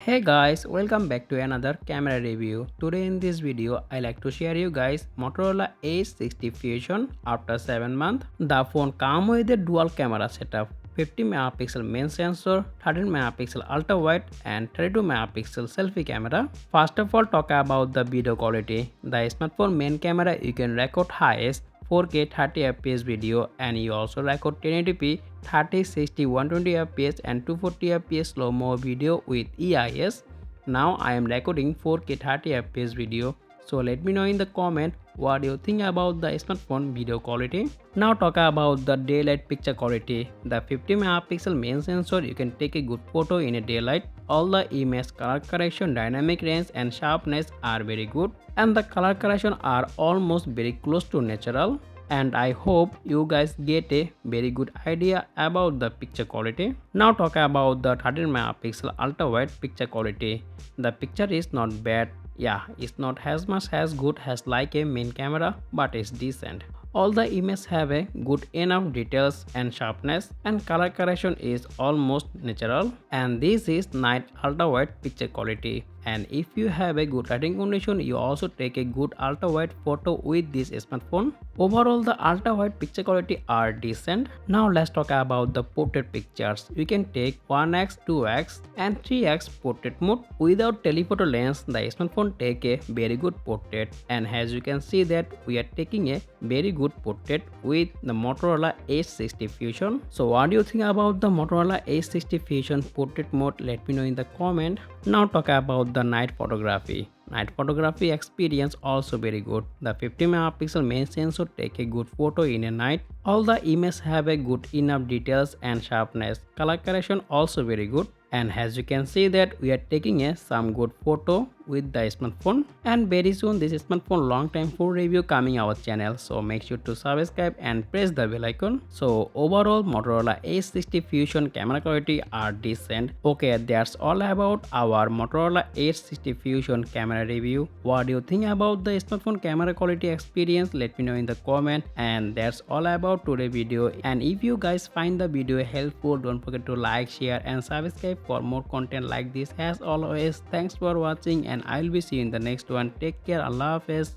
Hey guys, welcome back to another camera review. Today in this video, I like to share you guys Motorola Edge 60 Fusion after 7 months. The phone comes with a dual camera setup, 50 megapixel main sensor, 13 megapixel ultra wide and 32 megapixel selfie camera. First of all, talk about the video quality. The smartphone main camera you can record highest 4K 30fps video and you also record 1080p 30, 60, 120fps and 240fps slow-mo video with EIS. Now I am recording 4K 30fps video. So let me know in the comment what you think about the smartphone video quality. Now talk about the daylight picture quality. The 50 megapixel main sensor you can take a good photo in a daylight. All the image color correction, dynamic range and sharpness are very good and the color correction are almost very close to natural, and I hope you guys get a very good idea about the picture quality. Now talk about the 13 megapixel ultra wide picture quality. The picture is not bad. Yeah, it's not as much as good as like a main camera, but it's decent. All the images have a good enough details and sharpness and color correction is almost natural, and this is night ultra wide picture quality. And if you have a good lighting condition, you also take a good ultra wide photo with this smartphone. Overall, the ultra wide picture quality are decent. Now let's talk about the portrait pictures. You can take 1x, 2x and 3x portrait mode. Without telephoto lens, the smartphone take a very good portrait, and as you can see that we are taking a very good portrait with the Motorola Edge 60 Fusion. So what do you think about the Motorola Edge 60 Fusion portrait mode? Let me know in the comment. Now talk about the night photography. Night photography experience also very good. The 50 megapixel main sensor take a good photo in a night. All the images have a good enough details and sharpness. Color correction also very good. And as you can see that we are taking a some good photo with the smartphone, and very soon this smartphone long time full review coming our channel, so make sure to subscribe and press the bell icon. So overall Motorola A60 Fusion camera quality are decent. Okay, that's all about our Motorola A60 Fusion camera review. What do you think about the smartphone camera quality experience? Let me know in the comment. And that's all about today's video, and if you guys find the video helpful, don't forget to like, share and subscribe for more content like this. As always, thanks for watching and I'll be seeing you in the next one. Take care. Allah Hafiz.